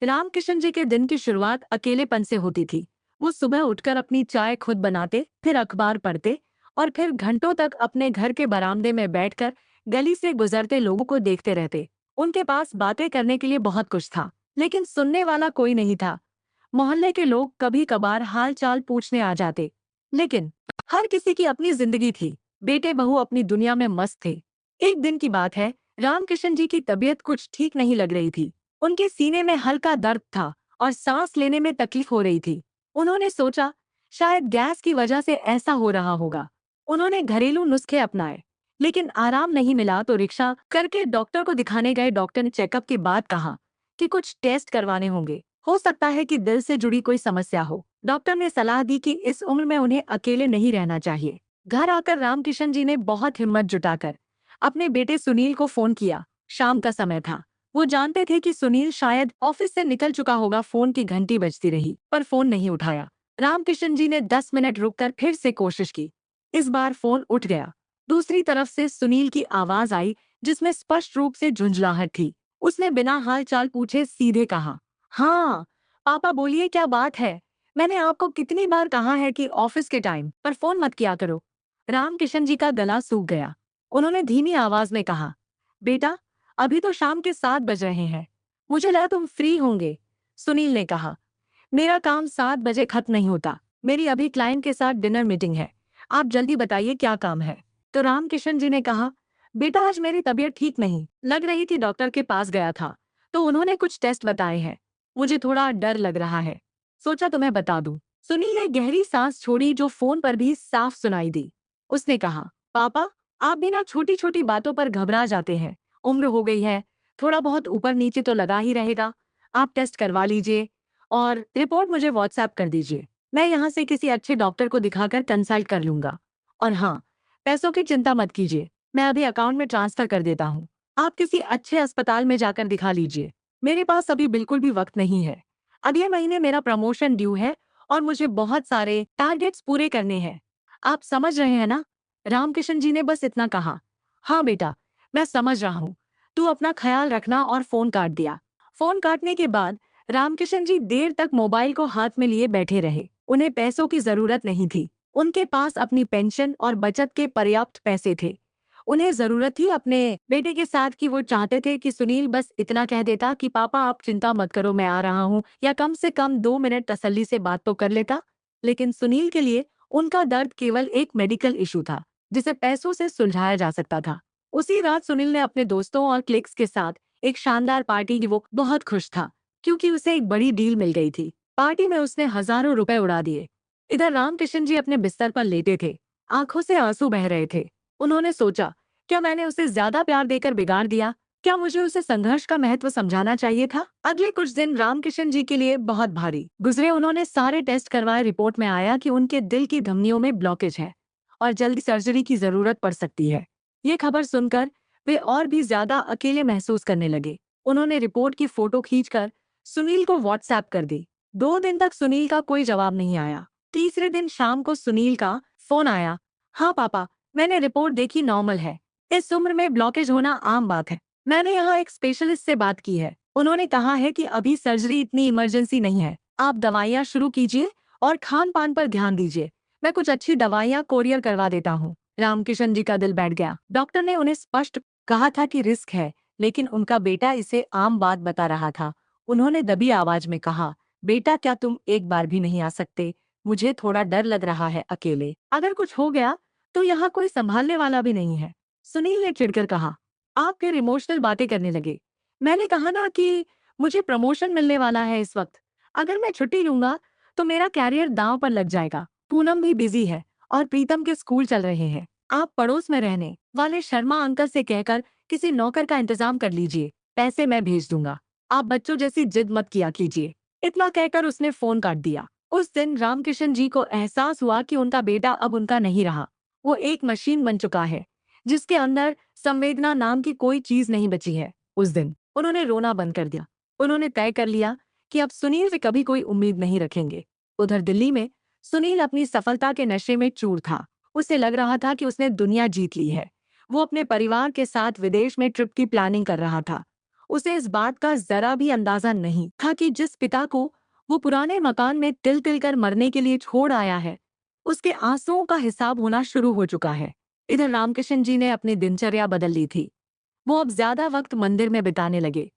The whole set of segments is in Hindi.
रामकिशन जी के दिन की शुरुआत अकेलेपन से होती थी। वो सुबह उठकर अपनी चाय खुद बनाते, फिर अखबार पढ़ते और फिर घंटों तक अपने घर के बरामदे में बैठकर गली से गुजरते लोगों को देखते रहते। उनके पास बातें करने के लिए बहुत कुछ था, लेकिन सुनने वाला कोई नहीं था। मोहल्ले के लोग कभी कभार हाल चाल पूछने आ जाते, लेकिन हर किसी की अपनी जिंदगी थी। बेटे बहू अपनी दुनिया में मस्त थे। एक दिन की बात है, रामकिशन जी की तबीयत कुछ ठीक नहीं लग रही थी। उनके सीने में हल्का दर्द था और सांस लेने में तकलीफ हो रही थी। उन्होंने सोचा शायद गैस की वजह से ऐसा हो रहा होगा। उन्होंने घरेलू नुस्खे अपनाए, लेकिन आराम नहीं मिला तो रिक्शा करके डॉक्टर को दिखाने गए। डॉक्टर ने चेकअप के बाद कहा कि कुछ टेस्ट करवाने होंगे, हो सकता है कि दिल से जुड़ी कोई समस्या हो। डॉक्टर ने सलाह दी कि इस उम्र में उन्हें अकेले नहीं रहना चाहिए। घर आकर रामकिशन जी ने बहुत हिम्मत जुटाकर अपने बेटे सुनील को फोन किया। शाम का समय था। वो जानते थे कि सुनील शायद ऑफिस से निकल चुका होगा। फोन की घंटी बजती रही, पर फोन नहीं उठाया। रामकिशन जी ने 10 मिनट रुककर फिर से कोशिश की। इस बार फोन उठ गया। दूसरी तरफ से सुनील की आवाज आई, जिसमें स्पष्ट रूप से झुंझलाहट थी। उसने बिना हाल चाल पूछे सीधे कहा, हाँ पापा बोलिए, क्या बात है? मैंने आपको कितनी बार कहा है कि ऑफिस के टाइम पर फोन मत किया करो। रामकिशन जी का गला सूख गया। उन्होंने धीमी आवाज में कहा, बेटा अभी तो शाम के 7 बज रहे हैं, मुझे लगा तुम फ्री होंगे। सुनील ने कहा, मेरा काम 7 बजे खत्म नहीं होता। मेरी अभी क्लाइंट के साथ डिनर मीटिंग है। आप जल्दी बताइए क्या काम है। तो रामकिशन जी ने कहा, बेटा आज मेरी तबीयत ठीक नहीं लग रही थी, डॉक्टर के पास गया था तो उन्होंने कुछ टेस्ट बताए हैं। मुझे थोड़ा डर लग रहा है, सोचा तुम्हें बता दूं। सुनील ने गहरी सांस छोड़ी, जो फोन पर भी साफ सुनाई दी। उसने कहा, पापा आप भी ना छोटी छोटी बातों पर घबरा जाते हैं। उम्र हो गई है, थोड़ा बहुत ऊपर नीचे तो लगा ही रहेगा। आप टेस्ट करवा लीजिए और रिपोर्ट मुझे व्हाट्सएप कर दीजिए। मैं यहाँ से किसी अच्छे डॉक्टर को दिखाकर कंसल्ट कर लूंगा। और हाँ, पैसों की चिंता मत कीजिए, मैं अभी अकाउंट में ट्रांसफर कर देता हूँ। आप किसी अच्छे अस्पताल में जाकर दिखा लीजिए। मेरे पास अभी बिल्कुल भी वक्त नहीं है। अगले महीने मेरा प्रमोशन ड्यू है और मुझे बहुत सारे टारगेट्स पूरे करने हैं। आप समझ रहे हैं ना? रामकिशन जी ने बस इतना कहा। हाँ बेटा, मैं समझ रहा हूँ। तू अपना ख्याल रखना, और फोन काट दिया। फोन काटने के बाद रामकिशन जी देर तक मोबाइल को हाथ में लिए बैठे रहे। उन्हें पैसों की जरूरत नहीं थी। उनके पास अपनी पेंशन और बचत के पर्याप्त पैसे थे। उन्हें जरूरत थी अपने बेटे के साथ की। वो चाहते थे कि सुनील बस इतना कह देता कि पापा आप चिंता मत करो, मैं आ रहा हूँ, या कम से कम 2 मिनट तसल्ली से बात तो कर लेता। लेकिन सुनील के लिए उनका दर्द केवल एक मेडिकल इशू था, जिसे पैसों से सुलझाया जा सकता था। उसी रात सुनील ने अपने दोस्तों और क्लिक्स के साथ एक शानदार पार्टी की। वो बहुत खुश था क्योंकि उसे एक बड़ी डील मिल गई थी। पार्टी में उसने हजारों रुपए उड़ा दिए। इधर रामकिशन जी अपने बिस्तर पर लेटे थे, आंखों से आंसू बह रहे थे। उन्होंने सोचा, क्या मैंने उसे ज्यादा प्यार देकर बिगाड़ दिया? क्या मुझे उसे संघर्ष का महत्व समझाना चाहिए था? अगले कुछ दिन रामकिशन जी के लिए बहुत भारी गुजरे। उन्होंने सारे टेस्ट करवाए। रिपोर्ट में आया कि उनके दिल की धमनियों में ब्लॉकेज है और जल्दी सर्जरी की जरूरत पड़ सकती है। ये खबर सुनकर वे और भी ज्यादा अकेले महसूस करने लगे। उन्होंने रिपोर्ट की फोटो खींचकर सुनील को व्हाट्सएप कर दी। 2 दिन तक सुनील का कोई जवाब नहीं आया। तीसरे दिन शाम को सुनील का फोन आया। हाँ पापा, मैंने रिपोर्ट देखी, नॉर्मल है। इस उम्र में ब्लॉकेज होना आम बात है। मैंने यहाँ एक स्पेशलिस्ट से बात की है, उन्होंने कहा है कि अभी सर्जरी इतनी इमरजेंसी नहीं है। आप दवाइयाँ शुरू कीजिए और खान पान पर ध्यान दीजिए। मैं कुछ अच्छी दवाइयाँ कोरियर करवा देता हूँ। रामकिशन जी का दिल बैठ गया। डॉक्टर ने उन्हें स्पष्ट कहा था कि रिस्क है, लेकिन उनका बेटा इसे आम बात बता रहा था। उन्होंने दबी आवाज में कहा, बेटा क्या तुम एक बार भी नहीं आ सकते? मुझे थोड़ा डर लग रहा है अकेले। अगर कुछ हो गया तो यहाँ कोई संभालने वाला भी नहीं है। सुनील ने चिढ़कर कहा। आप फिर इमोशनल बातें करने लगे। मैंने कहा ना कि मुझे प्रमोशन मिलने वाला है इस वक्त। अगर मैं छुट्टी लूंगा तो मेरा कैरियर दांव पर लग जाएगा। पूनम भी बिजी है और प्रीतम के स्कूल चल रहे हैं। आप पड़ोस में रहने वाले शर्मा अंकल से कहकर किसी नौकर का इंतजाम कर लीजिए। पैसे मैं भेज दूंगा। आप बच्चों जैसी जिद मत किया कीजिए। इतना कहकर उसने फोन काट दिया। उस दिन रामकिशन जी को एहसास हुआ कि उनका बेटा अब उनका नहीं रहा। वो एक मशीन बन चुका है, जिसके अंदर संवेदना नाम की कोई चीज नहीं बची है। उस दिन उन्होंने रोना बंद कर दिया। उन्होंने तय कर लिया कि अब सुनील से कभी कोई उम्मीद नहीं रखेंगे। उधर दिल्ली में सुनील अपनी सफलता के नशे में चूर था। उसे लग रहा था कि उसने दुनिया जीत ली है। वो अपने परिवार के साथ विदेश में ट्रिप की प्लानिंग कर रहा था। उसे इस बात का जरा भी अंदाजा नहीं था कि जिस पिता को वो पुराने मकान में तिल तिल कर मरने के लिए छोड़ आया है, उसके आंसुओं का हिसाब होना शुरू हो चुका है। इधर रामकिशन जी ने अपनी दिनचर्या बदल ली थी। वो अब ज्यादा वक्त मंदिर में बिताने लगे।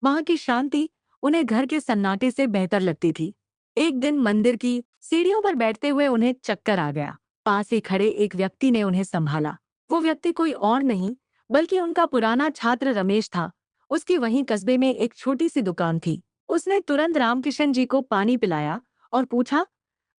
वहां की शांति उन्हें घर के सन्नाटे से बेहतर लगती थी। एक दिन मंदिर की सीढ़ियों पर बैठते हुए उन्हें चक्कर आ गया। पास ही खड़े एक व्यक्ति ने उन्हें संभाला। वो व्यक्ति कोई और नहीं बल्कि उनका पुराना छात्र रमेश था। उसकी वहीं कस्बे में एक छोटी सी दुकान थी। उसने तुरंत रामकिशन जी को पानी पिलाया और पूछा,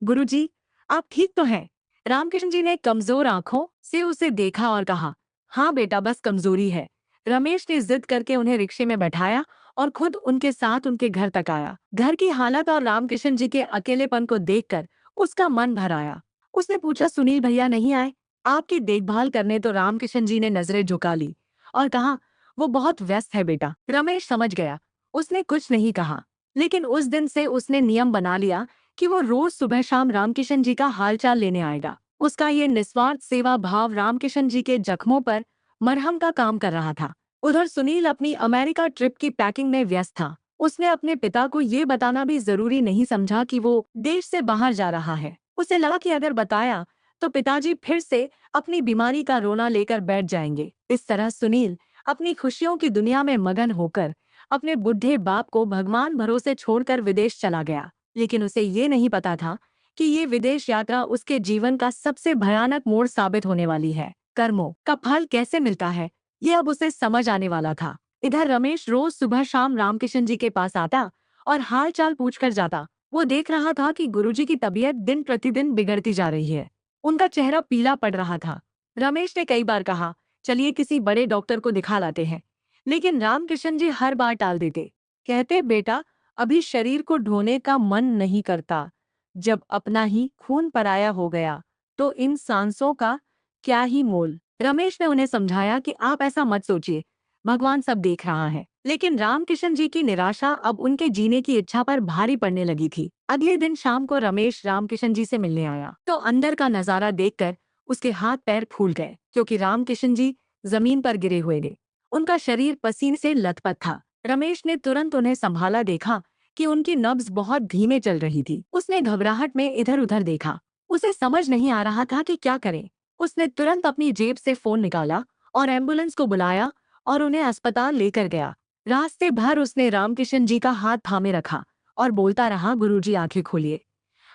गुरुजी, आप ठीक तो हैं? रामकिशन जी ने कमजोर आंखों से उसे देखा और कहा, हाँ बेटा, बस कमजोरी है। रमेश ने जिद करके उन्हें रिक्शे में बैठाया और खुद उनके साथ उनके घर तक आया। घर की हालत और रामकिशन जी के अकेलेपन को देखकर उसका मन भर आया। उसने पूछा, सुनील भैया नहीं आए आपकी देखभाल करने? तो रामकिशन जी ने नजरें झुका ली और कहा, वो बहुत व्यस्त है बेटा। रमेश समझ गया। उसने कुछ नहीं कहा, लेकिन उस दिन से उसने नियम बना लिया कि वो रोज सुबह शाम रामकिशन जी का हालचाल लेने आएगा। उसका ये निस्वार्थ सेवा भाव रामकिशन जी के जख्मों पर मरहम का काम कर रहा था। उधर सुनील अपनी अमेरिका ट्रिप की पैकिंग में व्यस्त था। उसने अपने पिता को ये बताना भी जरूरी नहीं समझा कि वो देश से बाहर जा रहा है। उसे लगा कि अगर बताया तो पिताजी फिर से अपनी बीमारी का रोना लेकर बैठ जाएंगे। इस तरह सुनील अपनी खुशियों की दुनिया में मगन होकर अपने बुढ़े बाप को भगवान भरोसे छोड़कर विदेश चला गया। लेकिन उसे ये नहीं पता था कि ये विदेश यात्रा उसके जीवन का सबसे भयानक मोड़ साबित होने वाली है। कर्मों का फल कैसे मिलता है, ये अब उसे समझ आने वाला था। इधर रमेश रोज सुबह शाम रामकिशन जी के पास आता और हाल चाल पूछकर जाता। वो देख रहा था कि गुरुजी की तबीयत दिन प्रतिदिन बिगड़ती जा रही है। उनका चेहरा पीला पड़ रहा था। रमेश ने कई बार कहा, चलिए किसी बड़े डॉक्टर को दिखा लाते हैं, लेकिन रामकिशन जी हर बार टाल देते। कहते, बेटा, अभी शरीर को ढोने का मन नहीं करता। जब अपना ही खून पराया हो गया तो इन सांसों का क्या ही मोल। रमेश ने उन्हें समझाया कि आप ऐसा मत सोचिए, भगवान सब देख रहा है। लेकिन रामकिशन जी की निराशा अब उनके जीने की इच्छा पर भारी पड़ने लगी थी। अगले दिन शाम को रमेश रामकिशन जी से मिलने आया तो अंदर का नजारा देखकर उसके हाथ पैर फूल गए, क्योंकि रामकिशन जी जमीन पर गिरे हुए थे। उनका शरीर पसीने से लथपथ था। रमेश ने तुरंत उन्हें संभाला, देखा कि उनकी नब्ज बहुत धीमे चल रही थी। उसने घबराहट में इधर उधर देखा। उसे समझ नहीं आ रहा था कि क्या करे। उसने तुरंत अपनी जेब से फोन निकाला और एम्बुलेंस को बुलाया और उन्हें अस्पताल लेकर गया। रास्ते भर उसने रामकिशन जी का हाथ थामे रखा और बोलता रहा, गुरुजी आंखें खोलिए,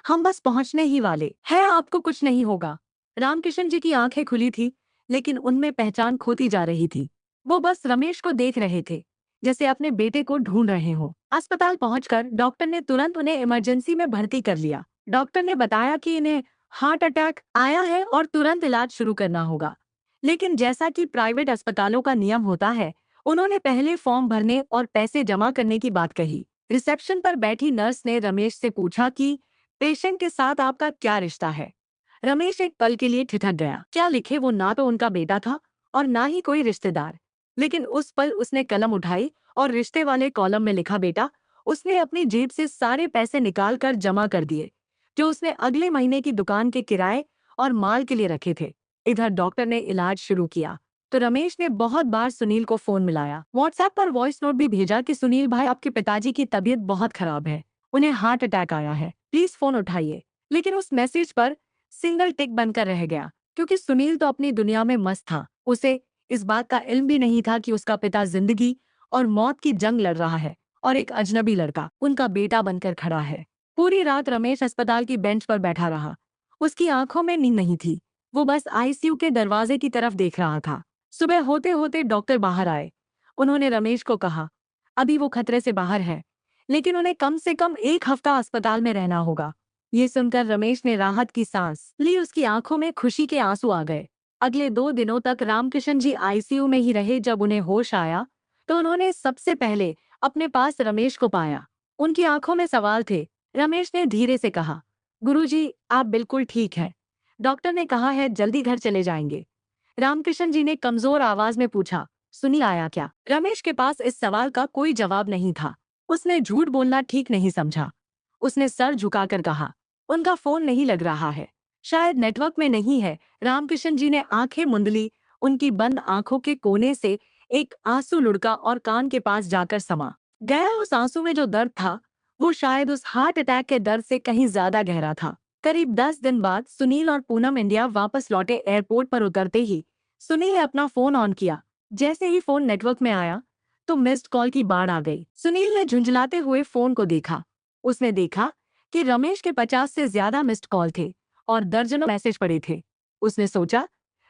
हम बस पहुंचने ही वाले हैं, आपको कुछ नहीं होगा। रामकिशन जी की आंखें खुली थी, लेकिन उनमें पहचान खोती जा रही थी। वो बस रमेश को देख रहे थे, जैसे अपने बेटे को ढूंढ रहे हो। अस्पताल पहुंचकर डॉक्टर ने तुरंत उन्हें इमरजेंसी में भर्ती कर लिया। डॉक्टर ने बताया कि इन्हें हार्ट अटैक आया है और तुरंत इलाज शुरू करना होगा। लेकिन जैसा कि प्राइवेट अस्पतालों का नियम होता है, उन्होंने पहले फॉर्म भरने और पैसे जमा करने की बात कही। रिसेप्शन पर बैठी नर्स ने रमेश से पूछा कि पेशेंट के साथ आपका क्या रिश्ता है? रमेश एक पल के लिए ठिठक गया। क्या लिखे, वो ना तो उनका बेटा था और ना ही कोई रिश्तेदार। लेकिन उस पल उसने कलम उठाई और रिश्ते वाले कॉलम में लिखा, बेटा। उसने अपनी जेब से सारे पैसे निकाल कर जमा कर दिए, जो उसने अगले महीने की दुकान के किराए और माल के लिए रखे थे। इधर डॉक्टर ने इलाज शुरू किया तो रमेश ने बहुत बार सुनील को फोन मिलाया, व्हाट्सएप पर वॉइस नोट भी भेजा कि सुनील भाई, आपके पिताजी की तबीयत बहुत खराब है, उन्हें हार्ट अटैक आया है, प्लीज फोन उठाइए। लेकिन उस मैसेज पर सिंगल टिक बनकर रह गया, क्योंकि सुनील तो अपनी दुनिया में मस्त था। उसे इस बात का इल्म भी नहीं था कि उसका पिता जिंदगी और मौत की जंग लड़ रहा है और एक अजनबी लड़का उनका बेटा बनकर खड़ा है। पूरी रात रमेश अस्पताल की बेंच पर बैठा रहा। उसकी आंखों में नींद नहीं थी। वो बस आईसीयू के दरवाजे की तरफ देख रहा था। सुबह होते होते डॉक्टर बाहर आए। उन्होंने रमेश को कहा, अभी वो खतरे से बाहर है, लेकिन उन्हें कम से कम 1 हफ्ता अस्पताल में रहना होगा। ये सुनकर रमेश ने राहत की सांस ली। उसकी आंखों में खुशी के आंसू आ गए। अगले 2 दिनों तक रामकिशन जी आईसीयू में ही रहे। जब उन्हें होश आया तो उन्होंने सबसे पहले अपने पास रमेश को पाया। उनकी आंखों में सवाल थे। रमेश ने धीरे से कहा, गुरुजी, आप बिल्कुल ठीक हैं। डॉक्टर ने कहा है जल्दी घर चले जाएंगे। रामकिशन जी ने कमजोर आवाज में पूछा, सुनी आया क्या? रमेश के पास इस सवाल का कोई जवाब नहीं था। उसने झूठ बोलना ठीक नहीं समझा। उसने सर झुकाकर कहा, उनका फोन नहीं लग रहा है, शायद नेटवर्क में नहीं है। रामकिशन जी ने आंखें मूंद ली। उनकी बंद आंखों के कोने से एक आंसू लुढ़का और कान के पास जाकर समा गया। उस आंसू में जो दर्द था वो शायद उस हार्ट अटैक के दर्द से कहीं ज्यादा गहरा था। करीब 10 दिन बाद सुनील और पूनम इंडिया वापस लौटे। एयरपोर्ट पर उतरते ही सुनील ने अपना फोन ऑन किया। जैसे ही फोन नेटवर्क में आया तो मिस्ड कॉल की बाढ़ आ गई। सुनील ने झुंझलाते हुए फोन को देखा। उसने देखा कि रमेश के 50 से ज्यादा मिस्ड कॉल थे और दर्जनों मैसेज पड़े थे। उसने सोचा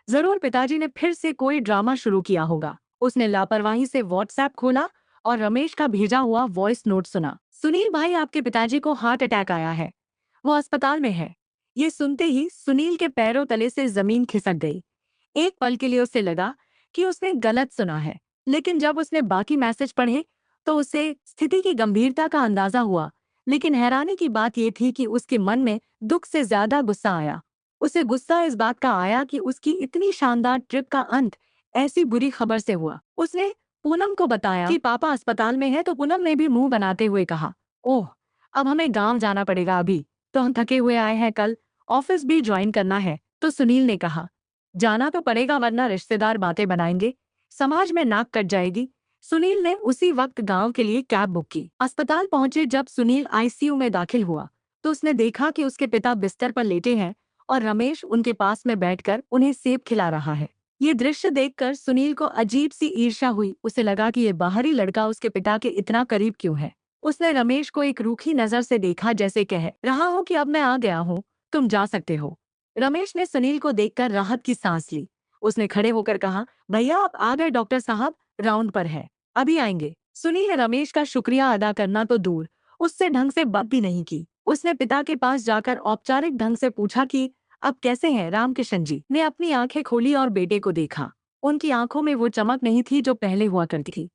जरूर पिताजी ने फिर से कोई ड्रामा शुरू किया होगा। उसने लापरवाही से व्हाट्सएप खोला और रमेश का भेजा हुआ वॉइस नोट सुना। सुनील भाई, आपके पिताजी को हार्ट अटैक आया है, वो अस्पताल में है। ये सुनते ही सुनील के पैरों तले से जमीन खिसक गई। एक पल के लिए उसे लगा कि उसने गलत सुना है, लेकिन जब उसने बाकी मैसेज पढ़े तो उसे स्थिति की गंभीरता का अंदाजा हुआ। लेकिन हैरानी की बात यह थी कि उसके मन में दुख से ज्यादा गुस्सा आया। उसे गुस्सा इस बात का आया कि उसकी इतनी शानदार ट्रिप का अंत ऐसी बुरी खबर से हुआ। उसने पूनम को बताया कि पापा अस्पताल में है तो पूनम ने भी मुंह बनाते हुए कहा, ओह, अब हमें गांव जाना पड़ेगा। अभी तो हम थके हुए आए हैं, कल ऑफिस भी ज्वाइन करना है। तो सुनील ने कहा, जाना तो पड़ेगा वरना रिश्तेदार बातें बनाएंगे, समाज में नाक कट जाएगी। सुनील ने उसी वक्त गांव के लिए कैब बुक की। अस्पताल पहुंचे जब सुनील आईसीयू में दाखिल हुआ तो उसने देखा कि उसके पिता बिस्तर पर लेटे हैं और रमेश उनके पास में बैठकर उन्हें सेब खिला रहा है। ये दृश्य देखकर सुनील को अजीब सी ईर्ष्या हुई। उसे लगा कि ये बाहरी लड़का उसके पिता के इतना करीब क्यों है। उसने रमेश को एक रूखी नजर से देखा, जैसे कह रहा हो कि अब मैं आ गया हूँ, तुम जा सकते हो। रमेश ने सुनील को देखकर राहत की सांस ली। उसने खड़े होकर कहा, भैया आप आ गए, डॉक्टर साहब राउंड पर है, अभी आएंगे। सुनील ने रमेश का शुक्रिया अदा करना तो दूर, उससे ढंग से बात भी नहीं की। उसने पिता के पास जाकर औपचारिक ढंग से पूछा कि अब कैसे हैं। रामकिशन जी ने अपनी आंखें खोली और बेटे को देखा। उनकी आंखों में वो चमक नहीं थी जो पहले हुआ करती थी।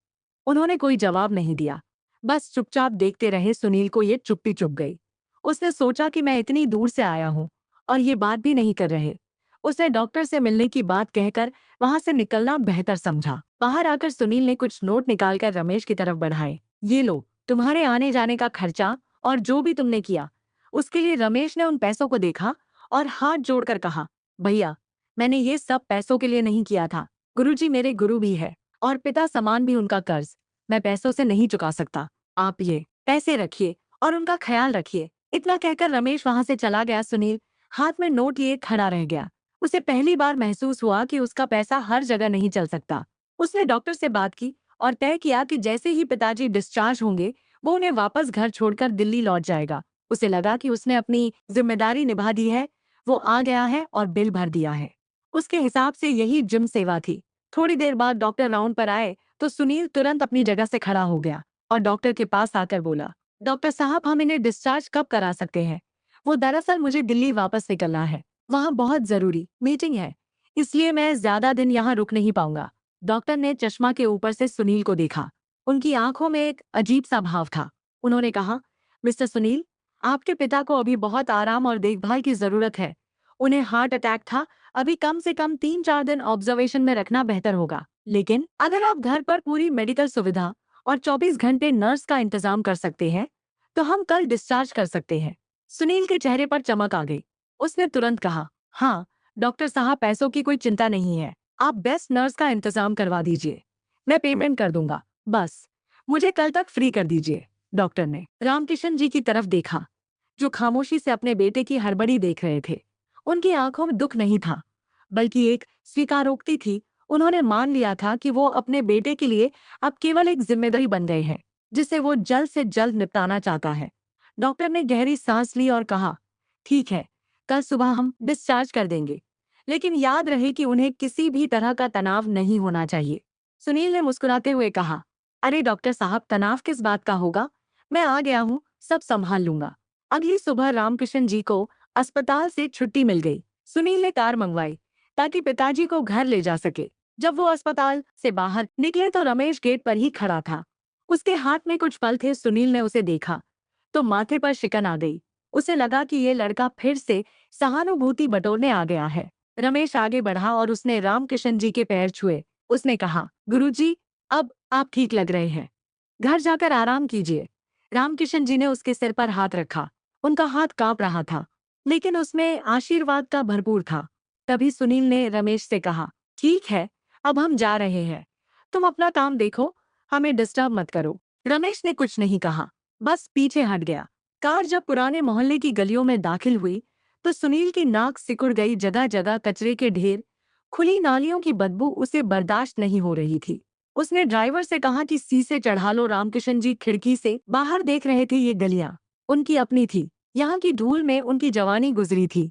उन्होंने कोई जवाब नहीं दिया, बस चुपचाप देखते रहे। सुनील को ये चुप्पी चुप गई। उसने सोचा कि मैं इतनी दूर से आया हूँ और ये बात भी नहीं कर रहे। उसने डॉक्टर से मिलने की बात कहकर वहां से निकलना बेहतर समझा। बाहर आकर सुनील ने कुछ नोट निकालकर रमेश की तरफ बढ़ाए। ये लो, तुम्हारे आने जाने का खर्चा और जो भी तुमने किया उसके लिए। रमेश ने उन पैसों को देखा और हाथ जोड़कर कहा, भैया मैंने ये सब पैसों के लिए नहीं किया था। गुरुजी मेरे गुरु भी है और पिता समान भी। उनका कर्ज मैं पैसों से नहीं चुका सकता। आप ये पैसे रखिए और उनका ख्याल रखिए। इतना कहकर रमेश वहां से चला गया। सुनील हाथ में नोट लिए खड़ा रह गया। उसे पहली बार महसूस हुआ कि उसका पैसा हर जगह नहीं चल सकता। उसने डॉक्टर से बात की और तय किया कि जैसे ही पिताजी डिस्चार्ज होंगे वो उन्हें वापस घर छोड़कर दिल्ली लौट जाएगा। उसे लगा कि उसने अपनी जिम्मेदारी निभा दी है। वो आ गया है और बिल भर दिया है। उसके हिसाब से यही जिम सेवा थी। थोड़ी देर बाद डॉक्टर राउंड पर आए तो सुनील तुरंत अपनी जगह से खड़ा हो गया और डॉक्टर के पास आकर बोला, डॉक्टर साहब हम इन्हें डिस्चार्ज कब करा सकते हैं? वो दरअसल मुझे दिल्ली वापस निकलना है, वहाँ बहुत जरूरी मीटिंग है, इसलिए मैं ज्यादा दिन यहाँ रुक नहीं पाऊंगा। डॉक्टर ने चश्मा के ऊपर से सुनील को देखा। उनकी आंखों में एक अजीब सा भाव था। उन्होंने कहा, मिस्टर सुनील, आपके पिता को अभी बहुत आराम और देखभाल की जरूरत है। उन्हें हार्ट अटैक था। अभी कम से कम 3-4 दिन ऑब्जर्वेशन में रखना बेहतर होगा। लेकिन अगर आप घर पर पूरी मेडिकल सुविधा और 24 घंटे नर्स का इंतजाम कर सकते हैं तो हम कल डिस्चार्ज कर सकते हैं। सुनील के चेहरे पर चमक आ गई। उसने तुरंत कहा, हाँ डॉक्टर साहब, पैसों की कोई चिंता नहीं है। आप बेस्ट नर्स का इंतजाम करवा दीजिए, मैं पेमेंट कर दूंगा। बस मुझे कल तक फ्री कर दीजिए। डॉक्टर ने रामकिशन जी की तरफ देखा जो खामोशी से अपने बेटे की हड़बड़ी देख रहे थे। उनकी आंखों में दुख नहीं था बल्कि एक स्वीकारोक्ति थी। उन्होंने मान लिया था कि वो अपने बेटे के लिए अब केवल एक जिम्मेदारी बन गए हैं जिसे वो जल्द से जल्द निपटाना चाहता है। डॉक्टर ने गहरी सांस ली और कहा, ठीक है, कल सुबह हम डिस्चार्ज कर देंगे, लेकिन याद रहे कि उन्हें किसी भी तरह का तनाव नहीं होना चाहिए। सुनील ने मुस्कुराते हुए कहा, अरे डॉक्टर साहब, तनाव किस बात का होगा, मैं आ गया हूँ, सब संभाल लूंगा। अगली सुबह रामकिशन जी को अस्पताल से छुट्टी मिल गई। सुनील ने कार मंगवाई ताकि पिताजी को घर ले जा सके। जब वो अस्पताल से बाहर निकले तो रमेश गेट पर ही खड़ा था। उसके हाथ में कुछ फल थे। सुनील ने उसे देखा तो माथे पर शिकन आ गई। उसे लगा कि ये लड़का फिर से सहानुभूति बटोरने आ गया है। रमेश आगे बढ़ा और उसने रामकिशन जी के पैर छुए। उसने कहा, गुरुजी, अब आप ठीक लग रहे हैं, घर जाकर आराम कीजिए। रामकिशन जी ने उसके सिर पर हाथ रखा। उनका हाथ कांप रहा था लेकिन उसमें आशीर्वाद का भरपूर था। तभी सुनील ने रमेश से कहा, ठीक है, अब हम जा रहे हैं, तुम अपना काम देखो, हमें डिस्टर्ब मत करो। रमेश ने कुछ नहीं कहा, बस पीछे हट गया। कार जब पुराने मोहल्ले की गलियों में दाखिल हुई तो सुनील की नाक सिकुड़ गई। जगह जगह कचरे के ढेर, खुली नालियों की बदबू उसे बर्दाश्त नहीं हो रही थी। उसने ड्राइवर से कहा कि शीशे चढ़ा लो। रामकिशन जी खिड़की से बाहर देख रहे थे। ये गलियां उनकी अपनी थी, यहाँ की धूल में उनकी जवानी गुजरी थी,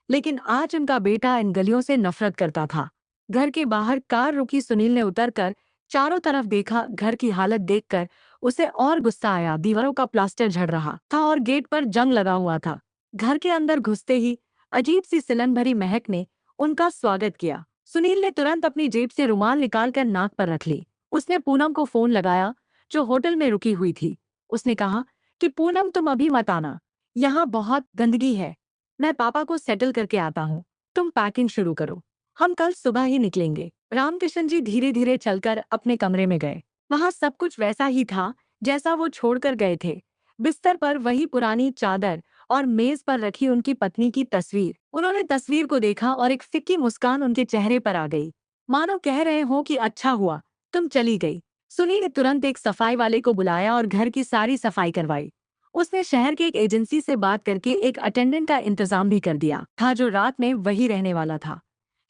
लेकिन आज उनका बेटा इन गलियों से नफरत करता था। घर के बाहर कार रुकी। सुनील ने उतरकर चारों तरफ देखा। घर की हालत देखकर उसे और गुस्सा आया। दीवारों का प्लास्टर झड़ रहा था और गेट पर जंग लगा हुआ था। घर के अंदर घुसते ही अजीब सी सिलन भरी महक ने उनका स्वागत किया। सुनील ने तुरंत अपनी जेब से रुमाल निकालकर नाक पर रख ली। उसने पूनम को फोन लगाया, जो होटल में रुकी हुई थी। उसने कहा कि पूनम, तुम अभी मत आना, यहाँ बहुत गंदगी है। मैं पापा को सेटल करके आता हूँ। तुम पैकिंग शुरू करो, हम कल सुबह ही निकलेंगे। रामकिशन जी धीरे धीरे चलकर अपने कमरे में गए। वहां सब कुछ वैसा ही था जैसा वो छोड़कर गए थे। बिस्तर पर वही पुरानी चादर और मेज पर रखी उनकी पत्नी की तस्वीर। उन्होंने तस्वीर को देखा और एक फिक्की मुस्कान उनके चेहरे पर आ गई, मानो कह रहे हो कि अच्छा हुआ तुम चली गई। सुनील ने तुरंत एक सफाई वाले को बुलाया और घर की सारी सफाई करवाई। उसने शहर की एक एजेंसी से बात करके एक अटेंडेंट का इंतजाम भी कर दिया था, जो रात में वही रहने वाला था।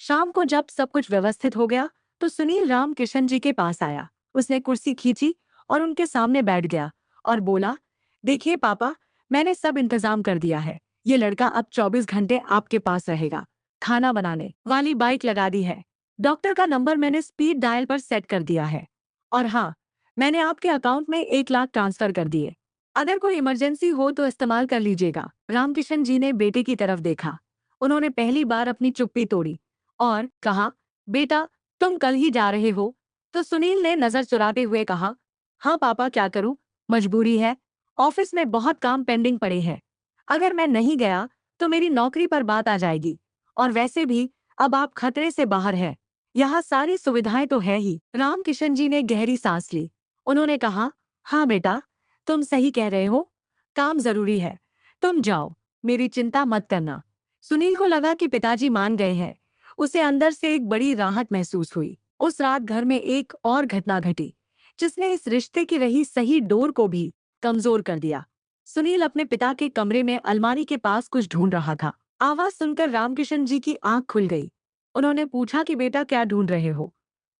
शाम को जब सब कुछ व्यवस्थित हो गया तो सुनील राम किशन जी के पास आया। उसने कुर्सी खींची और उनके सामने बैठ गया और बोला, देखिए पापा, मैंने सब इंतजाम कर दिया है। ये लड़का अब 24 घंटे आपके पास रहेगा। खाना बनाने वाली बाइक लगा दी है। डॉक्टर का नंबर मैंने स्पीड डायल पर सेट कर दिया है। और हाँ, मैंने आपके अकाउंट में 1 लाख ट्रांसफर कर दिए। अगर कोई इमरजेंसी हो तो इस्तेमाल कर लीजिएगा। रामकिशन जी ने बेटे की तरफ देखा। उन्होंने पहली बार अपनी चुप्पी तोड़ी और कहा, बेटा, तुम कल ही जा रहे हो? तो सुनील ने नजर चुराते हुए कहा, हाँ पापा, क्या करूं, मजबूरी है। ऑफिस में बहुत काम पेंडिंग पड़े हैं। अगर मैं नहीं गया तो मेरी नौकरी पर बात आ जाएगी। और वैसे भी अब आप खतरे से बाहर हैं। यहाँ सारी सुविधाएं तो है ही। रामकिशन जी ने गहरी सांस ली। उन्होंने कहा, हाँ बेटा, तुम सही कह रहे हो, काम जरूरी है। तुम जाओ, मेरी चिंता मत करना। सुनील को लगा कि पिताजी मान गए हैं। उसे अंदर से एक बड़ी राहत महसूस हुई। उस रात घर में एक और घटना घटी, जिसने इस रिश्ते की रही सही डोर को भी कमजोर कर दिया। सुनील अपने पिता के कमरे में अलमारी के पास कुछ ढूंढ रहा था। आवाज सुनकर रामकिशन जी की आंख खुल गई। उन्होंने पूछा कि बेटा, क्या ढूंढ रहे हो?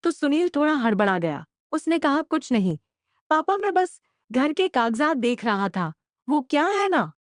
तो सुनील थोड़ा हड़बड़ा गया। उसने कहा, कुछ नहीं पापा, मैं बस घर के कागजात देख रहा था। वो क्या है ना,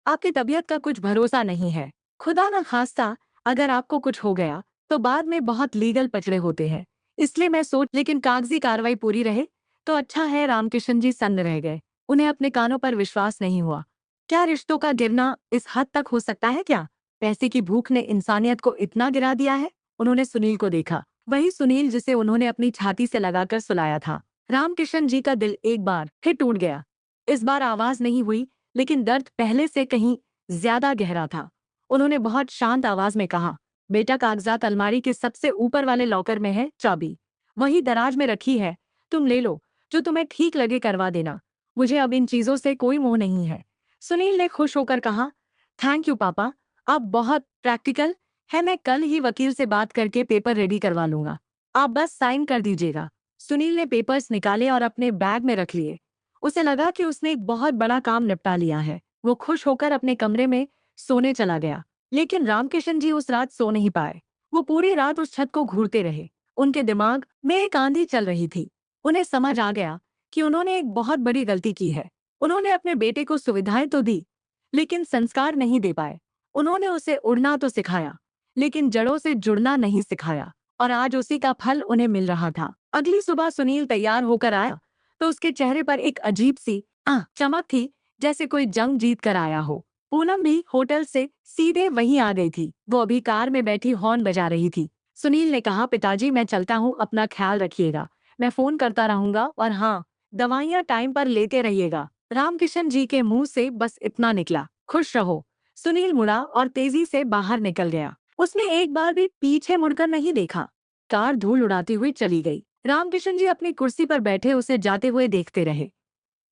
आपकी तबीयत का कुछ भरोसा नहीं है। खुदा न खास्ता अगर आपको कुछ हो गया तो बाद में बहुत लीगल पचड़े होते हैं। इसलिए मैं सोच, लेकिन कागजी कार्रवाई पूरी रहे तो अच्छा है। रामकिशन जी सन्न रह गए। उन्हें अपने कानों पर विश्वास नहीं हुआ। क्या रिश्तों का गिरना इस हद तक हो सकता है क्या? पैसे की भूख ने इंसानियत को इतना गिरा दिया है? उन्होंने सुनील को देखा, वही सुनील जिसे उन्होंने अपनी छाती से लगाकर सुलाया था। रामकिशन जी का दिल एक बार फिर टूट गया। इस बार आवाज नहीं हुई, लेकिन दर्द पहले से कहीं ज्यादा गहरा था। उन्होंने बहुत शांत आवाज में कहा, बेटा, कागजात अलमारी के सबसे ऊपर वाले लॉकर में है। चाबी वही दराज में रखी है। तुम ले लो, जो तुम्हें ठीक लगे करवा देना। मुझे अब इन चीजों से कोई मोह नहीं है। सुनील ने खुश होकर कहा, थैंक यू पापा, आप बहुत प्रैक्टिकल है। मैं कल ही वकील से बात करके पेपर रेडी करवा लूंगा। आप बस साइन कर दीजिएगा। सुनील ने पेपर्स निकाले और अपने बैग में रख लिए। उसे लगा कि उसने एक बहुत बड़ा काम निपटा लिया है। वो खुश होकर अपने कमरे में सोने चला गया। लेकिन रामकिशन जी उस रात सो नहीं पाए। वो पूरी रात उस छत को घूरते रहे। उनके दिमाग में एक आंधी चल रही थी। उन्हें समझ आ गया कि उन्होंने एक बहुत बड़ी गलती की है। उन्होंने अपने बेटे को सुविधाएं तो दी, लेकिन संस्कार नहीं दे पाए। उन्होंने उसे उड़ना तो सिखाया, लेकिन जड़ों से जुड़ना नहीं सिखाया। और आज उसी का फल उन्हें मिल रहा था। अगली सुबह सुनील तैयार होकर आया तो उसके चेहरे पर एक अजीब सी चमक थी, जैसे कोई जंग जीत कर आया हो। पूनम भी होटल से सीधे वहीं आ गई थी। वो अभी कार में बैठी हॉर्न बजा रही थी। सुनील ने कहा, पिताजी, मैं चलता हूँ, अपना ख्याल रखिएगा। मैं फोन करता रहूंगा और हाँ, दवाइयाँ टाइम पर लेते रहिएगा। रामकिशन जी के मुंह से बस इतना निकला, खुश रहो। सुनील मुड़ा और तेजी से बाहर निकल गया। उसने एक बार भी पीछे मुड़कर नहीं देखा। कार धूल उड़ाती हुई चली गई। रामकिशन जी अपनी कुर्सी पर बैठे उसे जाते हुए देखते रहे।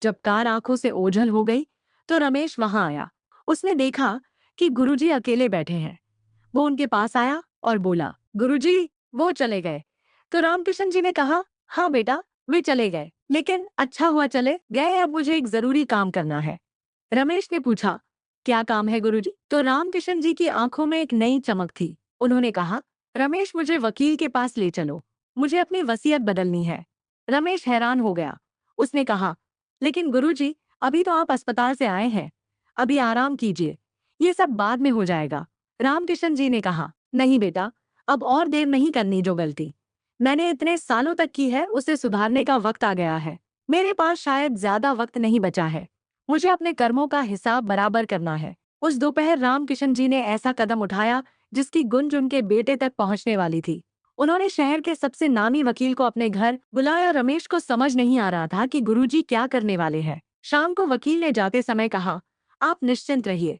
जब कार आंखों से ओझल हो गई तो रमेश वहां आया। उसने देखा कि गुरुजी अकेले बैठे हैं। वो उनके पास आया और बोला, गुरुजी, वो चले गए। तो रामकिशन जी ने कहा, हाँ बेटा, वे चले गए, लेकिन अच्छा हुआ चले गए, अब मुझे एक जरूरी काम करना है। रमेश ने पूछा, क्या काम है गुरुजी? तो रामकिशन जी की आंखों में एक नई चमक थी। उन्होंने कहा, रमेश मुझे वकील के पास ले चलो, मुझे अपनी वसीयत बदलनी है। रमेश हैरान हो गया। उसने कहा, लेकिन गुरुजी, अभी तो आप अस्पताल से आए हैं, अभी आराम कीजिए, ये सब बाद में हो जाएगा। रामकिशन जी ने कहा, नहीं बेटा, अब और देर नहीं करनी, जो गलती मैंने इतने सालों तक की है उसे सुधारने का वक्त आ गया है। मेरे पास शायद ज्यादा वक्त नहीं बचा है, मुझे अपने कर्मों का हिसाब बराबर करना है। उस दोपहर रामकिशन जी ने ऐसा कदम उठाया जिसकी गुंज उनके बेटे तक पहुंचने वाली थी। उन्होंने शहर के सबसे नामी वकील को अपने घर बुलाया। रमेश को समझ नहीं आ रहा था कि गुरुजी क्या करने वाले हैं। शाम को वकील ने जाते समय कहा, आप निश्चिंत रहिए,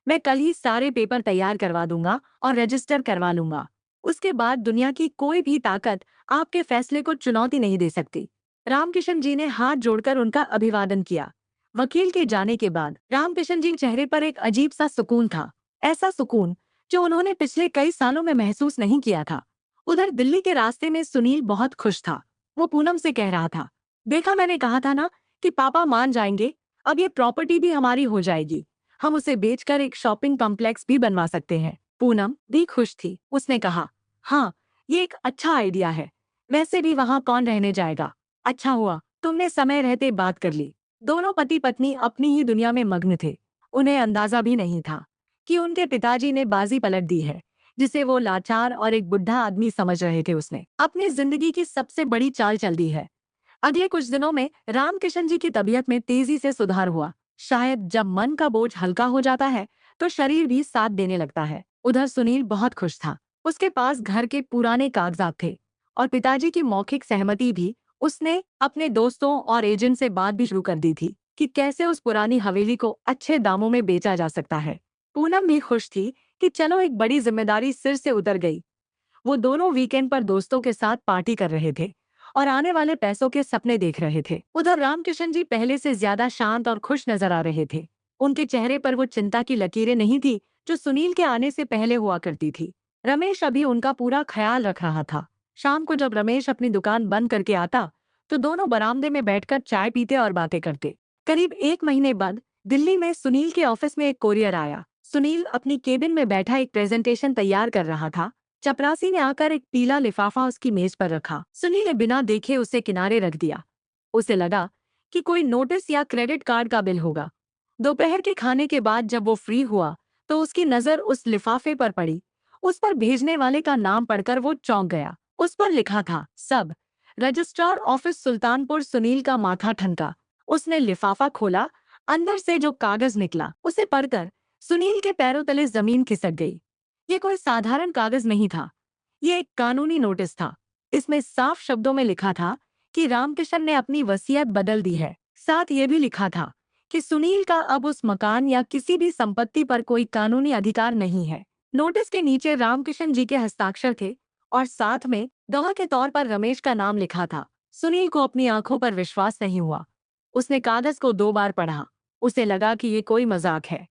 मैं कल ही सारे पेपर तैयार करवा दूंगा और रजिस्टर करवा लूंगा। उसके बाद दुनिया की कोई भी ताकत आपके फैसले को चुनौती नहीं दे सकती। रामकिशन जी ने हाथ जोड़कर उनका अभिवादन किया। वकील के जाने के बाद रामकिशन जी के चेहरे पर एक अजीब सा सुकून था, ऐसा सुकून जो उन्होंने पिछले कई सालों में महसूस नहीं किया था। उधर दिल्ली के रास्ते में सुनील बहुत खुश था। वो पूनम से कह रहा था, देखा, मैंने कहा था ना कि पापा मान जाएंगे, अब ये प्रॉपर्टी भी हमारी हो जाएगी, हम उसे बेचकर एक शॉपिंग कॉम्प्लेक्स भी बनवा सकते हैं। पूनम भी खुश थी। उसने कहा, हाँ, ये एक अच्छा आइडिया है, वैसे भी वहाँ कौन रहने जाएगा। अच्छा हुआ तुमने समय रहते बात कर ली। दोनों पति पत्नी अपनी ही दुनिया में मग्न थे। उन्हें अंदाजा भी नहीं था कि उनके पिताजी ने बाजी पलट दी है, जिसे वो लाचार और एक बुढ़ा आदमी समझ रहे थे, उसने अपनी जिंदगी की सबसे बड़ी चाल चल दी है। अगले कुछ दिनों में रामकिशन जी की तबीयत में तेजी से सुधार हुआ। शायद जब मन का बोझ हल्का हो जाता है तो शरीर भी साथ देने लगता है। उधर सुनील बहुत खुश था। उसके पास घर के पुराने कागजात थे और पिताजी की मौखिक सहमति भी। उसने अपने दोस्तों और एजेंट से बात भी शुरू कर दी थी कि कैसे उस पुरानी हवेली को अच्छे दामों में बेचा जा सकता है। पूनम भी खुश थी कि चलो, एक बड़ी जिम्मेदारी सिर से उतर गई। वो दोनों वीकेंड पर दोस्तों के साथ पार्टी कर रहे थे और आने वाले पैसों के सपने देख रहे थे। उधर रामकिशन जी पहले से ज्यादा शांत और खुश नजर आ रहे थे। उनके चेहरे पर वो चिंता की लकीरें नहीं थी जो सुनील के आने से पहले हुआ करती थी। रमेश अभी उनका पूरा ख्याल रख रहा था। शाम को जब रमेश अपनी दुकान बंद करके आता तो दोनों बरामदे में बैठकर चाय पीते और बातें करते। करीब एक महीने बाद दिल्ली में सुनील के ऑफिस में एक कोरियर आया। सुनील अपनी केबिन में बैठा एक प्रेजेंटेशन तैयार कर रहा था। चपरासी ने आकर एक पीला लिफाफा उसकी मेज पर रखा। सुनील ने बिना देखे उसे किनारे रख दिया। उसे लगा कि कोई नोटिस या क्रेडिट कार्ड का बिल होगा। दोपहर के खाने के बाद जब वो फ्री हुआ तो उसकी नजर उस लिफाफे पर पड़ी। उस पर भेजने वाले का नाम पढ़कर वो चौंक गया। उस पर लिखा था, सब रजिस्ट्रार ऑफिस सुल्तानपुर। सुनील का माथा ठनका। उसने लिफाफा खोला। अंदर से जो कागज निकला उसे पढ़कर सुनील के पैरों तले जमीन खिसक गई। ये कोई साधारण कागज नहीं था, ये एक कानूनी नोटिस था। इसमें साफ शब्दों में लिखा था कि रामकिशन ने अपनी वसीयत बदल दी है। साथ ये भी लिखा था कि सुनील का अब उस मकान या किसी भी संपत्ति पर कोई कानूनी अधिकार नहीं है। नोटिस के नीचे रामकिशन जी के हस्ताक्षर थे और साथ में गवाह के तौर पर रमेश का नाम लिखा था। सुनील को अपनी आंखों पर विश्वास नहीं हुआ। उसने कागज को 2 बार पढ़ा। उसे लगा कि ये कोई मजाक है।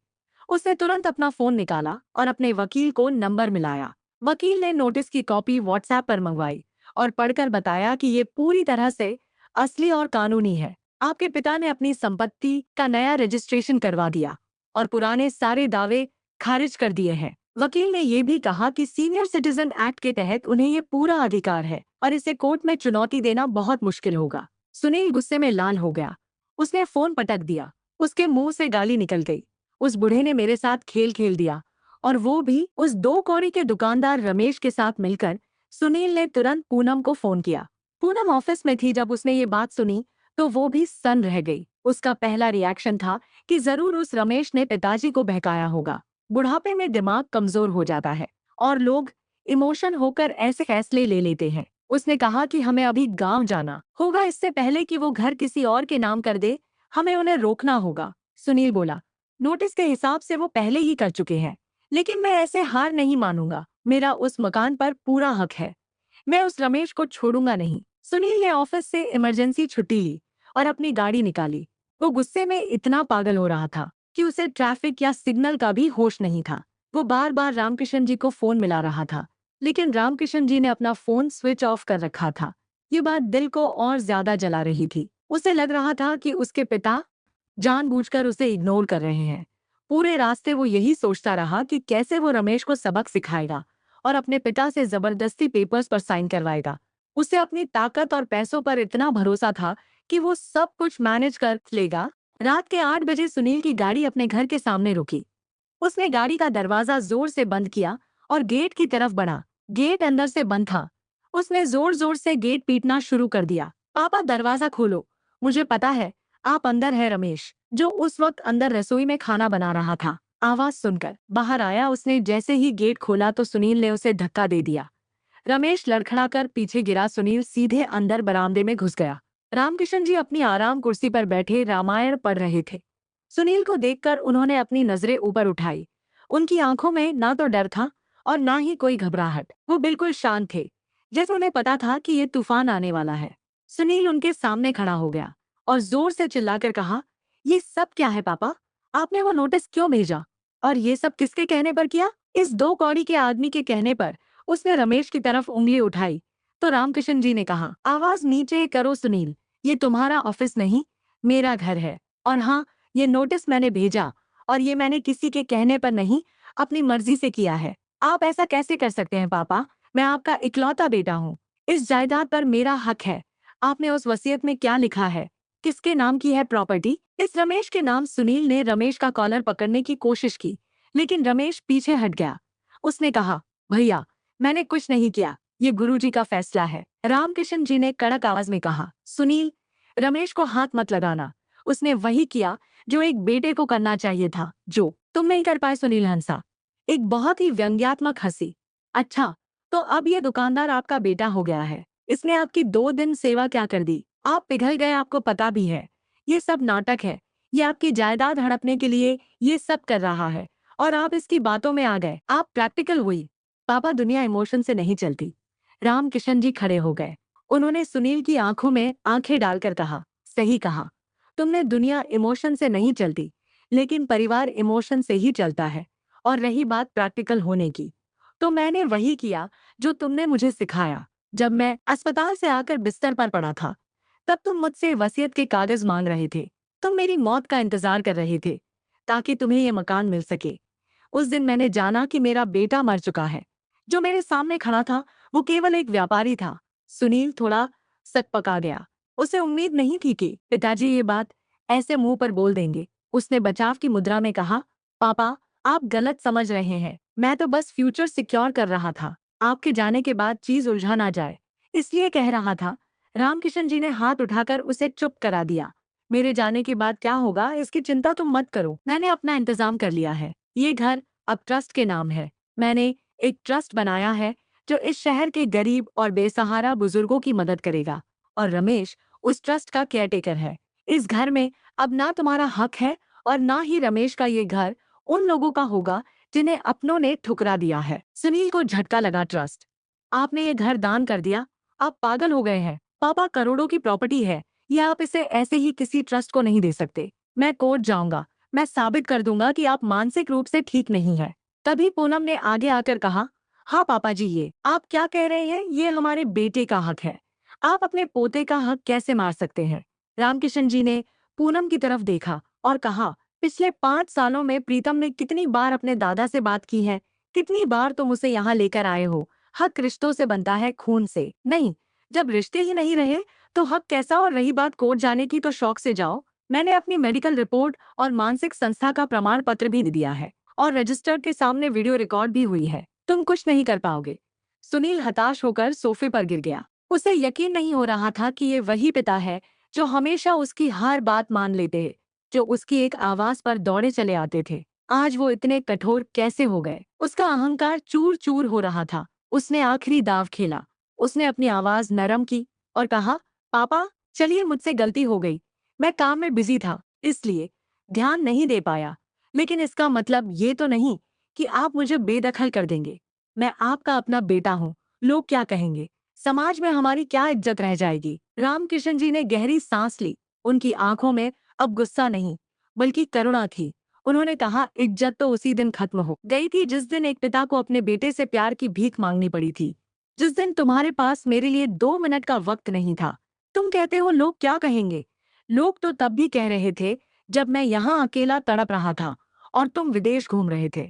उसने तुरंत अपना फोन निकाला और अपने वकील को नंबर मिलाया। वकील ने नोटिस की कॉपी व्हाट्सएप पर मंगवाई और पढ़कर बताया कि ये पूरी तरह से असली और कानूनी है। आपके पिता ने अपनी संपत्ति का नया रजिस्ट्रेशन करवा दिया और पुराने सारे दावे खारिज कर दिए हैं। वकील ने यह भी कहा कि सीनियर सिटीजन एक्ट के तहत उन्हें ये पूरा अधिकार है और इसे कोर्ट में चुनौती देना बहुत मुश्किल होगा। सुनील गुस्से में लाल हो गया। उसने फोन पटक दिया। उसके मुंह से गाली निकल गई। उस बूढ़े ने मेरे साथ खेल खेल दिया, और वो भी उस 2 कौड़ी के दुकानदार रमेश के साथ मिलकर। सुनील ने तुरंत पूनम को फोन किया। पूनम ऑफिस में थी। जब उसने ये बात सुनी तो वो भी सन्न रह गई। उसका पहला रिएक्शन था कि जरूर उस रमेश ने पिताजी को बहकाया होगा। बुढ़ापे में दिमाग कमजोर हो जाता है और लोग इमोशन होकर ऐसे फैसले ले लेते हैं। उसने कहा कि हमें अभी गांव जाना होगा, इससे पहले कि वो घर किसी और के नाम कर दे, हमें उन्हें रोकना होगा। सुनील बोला, नोटिस के हिसाब से वो पहले ही कर चुके हैं, लेकिन मैं ऐसे हार नहीं मानूंगा। मेरा उस मकान पर पूरा हक है, मैं उस रमेश को छोड़ूंगा नहीं। सुनील ने ऑफिस से इमरजेंसी छुट्टी ली और अपनी गाड़ी निकाली। वो गुस्से में इतना पागल हो रहा था कि उसे ट्रैफिक या सिग्नल का भी होश नहीं था। वो बार बार रामकिशन जी को फोन मिला रहा था, लेकिन रामकिशन जी ने अपना फोन स्विच ऑफ कर रखा था। ये बात दिल को और ज्यादा जला रही थी। उसे लग रहा था कि उसके पिता जानबूझकर उसे इग्नोर कर रहे हैं। पूरे रास्ते वो यही सोचता रहा कि कैसे वो रमेश को सबक सिखाएगा और अपने पिता से जबरदस्ती पेपर्स पर साइन करवाएगा। उसे अपनी ताकत और पैसों पर इतना भरोसा था कि वो सब कुछ मैनेज कर लेगा। रात के 8 बजे सुनील की गाड़ी अपने घर के सामने रुकी। उसने गाड़ी का दरवाजा जोर से बंद किया और गेट की तरफ बढ़ा। गेट अंदर से बंद था। उसने जोर जोर से गेट पीटना शुरू कर दिया। पापा, दरवाजा खोलो, मुझे पता है आप अंदर है। रमेश, जो उस वक्त अंदर रसोई में खाना बना रहा था, आवाज सुनकर बाहर आया। उसने जैसे ही गेट खोला तो सुनील ने उसे धक्का दे दिया। रमेश लड़खड़ाकर पीछे गिरा। सुनील सीधे अंदर बरामदे में घुस गया। रामकिशन जी अपनी आराम कुर्सी पर बैठे रामायण पढ़ रहे थे। सुनील को देखकर उन्होंने अपनी नजरें ऊपर उठाई। उनकी आंखों में ना तो डर था और ना ही कोई घबराहट। वो बिल्कुल शांत थे, जैसे उन्हें पता था कि ये तूफान आने वाला है। सुनील उनके सामने खड़ा हो गया और जोर से चिल्लाकर कहा, ये सब क्या है पापा? आपने वो नोटिस क्यों भेजा? और ये सब किसके कहने पर किया? इस 2 कौड़ी के आदमी के कहने पर। उसने रमेश की तरफ उंगली उठाई तो रामकिशन जी ने कहा, आवाज नीचे करो सुनील, ये तुम्हारा ऑफिस नहीं, मेरा घर है। और हाँ, ये नोटिस मैंने भेजा और ये मैंने किसी के कहने पर नहीं, अपनी मर्जी से किया है। आप ऐसा कैसे कर सकते हैं पापा? मैं आपका इकलौता बेटा हूँ। इस जायदाद पर मेरा हक है। आपने उस वसीयत में क्या लिखा है? किसके नाम की है प्रॉपर्टी? इस रमेश के नाम। सुनील ने रमेश का कॉलर पकड़ने की कोशिश की, लेकिन रमेश पीछे हट गया। उसने कहा, भैया, मैंने कुछ नहीं किया, ये गुरुजी का फैसला है। रामकिशन जी ने कड़क आवाज में कहा, सुनील, रमेश को हाथ मत लगाना। उसने वही किया जो एक बेटे को करना चाहिए था, जो तुम नहीं कर पाए। सुनील हंसा, एक बहुत ही व्यंग्यात्मक हंसी। अच्छा, तो अब ये दुकानदार आपका बेटा हो गया है। इसने आपकी 2 दिन सेवा क्या कर दी? आप पिघल गए, आपको पता भी है। ये सब नाटक है। ये आपकी जायदाद हड़पने के लिए ये सब कर रहा है और आप इसकी बातों में आ गए। आप प्रैक्टिकल हुई। पापा, दुनिया इमोशन से नहीं चलती। रामकिशन जी खड़े हो गए। उन्होंने सुनील की आंखों में आंखें डालकर कहा, सही कहा तुमने, दुनिया इमोशन से नहीं चलती, लेकिन परिवार इमोशन से ही चलता है। और रही बात प्रैक्टिकल होने की, तो मैंने वही किया जो तुमने मुझे सिखाया। जब मैं अस्पताल से आकर बिस्तर पर पड़ा था, तब तुम मुझसे वसीयत के कागज मांग रहे थे। तुम मेरी मौत का इंतजार कर रहे थे ताकि तुम्हें ये मकान मिल सके। उस दिन मैंने जाना कि मेरा बेटा मर चुका है। जो मेरे सामने खड़ा था वो केवल एक व्यापारी था। सुनील थोड़ा सकपका गया। उसे उम्मीद नहीं थी कि पिताजी ये बात ऐसे मुंह पर बोल देंगे। उसने बचाव की मुद्रा में कहा, पापा, आप गलत समझ रहे हैं। मैं तो बस फ्यूचर सिक्योर कर रहा था। आपके जाने के बाद चीज उलझा ना जाए, इसलिए कह रहा था। रामकिशन जी ने हाथ उठाकर उसे चुप करा दिया। मेरे जाने के बाद क्या होगा इसकी चिंता तुम मत करो। मैंने अपना इंतजाम कर लिया है। ये घर अब ट्रस्ट के नाम है। मैंने एक ट्रस्ट बनाया है जो इस शहर के गरीब और बेसहारा बुजुर्गों की मदद करेगा। और रमेश उस ट्रस्ट का केयरटेकर है। इस घर में अब ना तुम्हारा हक है और ना ही रमेश का ये घर उन लोगों का होगा जिन्हें अपनों ने ठुकरा दिया है। सुनील को झटका लगा। ट्रस्ट? आपने ये घर दान कर दिया? आप पागल हो गए हैं। पापा, करोड़ों की प्रॉपर्टी है, ये आप इसे ऐसे ही किसी ट्रस्ट को नहीं दे सकते। मैं कोर्ट जाऊंगा। मैं साबित कर दूंगा कि आप मानसिक रूप से ठीक नहीं है। तभी पूनम ने आगे आकर कहा, हाँ पापा जी, ये आप क्या कह रहे हैं? ये हमारे बेटे का हक है। आप अपने पोते का हक कैसे मार सकते हैं? रामकिशन जी ने पूनम की तरफ देखा और कहा, पिछले 5 सालों में प्रीतम ने कितनी बार अपने दादा से बात की है? कितनी बार तुम उसे यहाँ लेकर आए हो? हक रिश्तों से बनता है, खून से नहीं। जब रिश्ते ही नहीं रहे तो हक कैसा? और रही बात कोर्ट जाने की, तो शौक से जाओ। मैंने अपनी मेडिकल रिपोर्ट और मानसिक संस्था का प्रमाण पत्र भी दिया है और रजिस्टर के सामने वीडियो रिकॉर्ड भी हुई है। तुम कुछ नहीं कर पाओगे। सुनील हताश होकर सोफे पर गिर गया। उसे यकीन नहीं हो रहा था कि ये वही पिता है जो हमेशा उसकी हर बात मान लेते हैं, जो उसकी एक आवाज पर दौड़े चले आते थे। आज वो इतने कठोर कैसे हो गए? उसका अहंकार चूर चूर हो रहा था। उसने आखिरी दाव खेला। उसने अपनी आवाज नरम की और कहा, पापा, चलिए, मुझसे गलती हो गई। मैं काम में बिजी था, इसलिए ध्यान नहीं दे पाया। लेकिन इसका मतलब ये तो नहीं कि आप मुझे बेदखल कर देंगे। मैं आपका अपना बेटा हूँ। लोग क्या कहेंगे? समाज में हमारी क्या इज्जत रह जाएगी? रामकिशन जी ने गहरी सांस ली। उनकी आंखों में अब गुस्सा नहीं, बल्कि करुणा थी। उन्होंने कहा, इज्जत तो उसी दिन खत्म हो गई थी जिस दिन एक पिता को अपने बेटे से प्यार की भीख मांगनी पड़ी थी। जिस दिन तुम्हारे पास मेरे लिए 2 मिनट का वक्त नहीं था। तुम कहते हो लोग क्या कहेंगे? लोग तो तब भी कह रहे थे जब मैं यहाँ अकेला तड़प रहा था और तुम विदेश घूम रहे थे।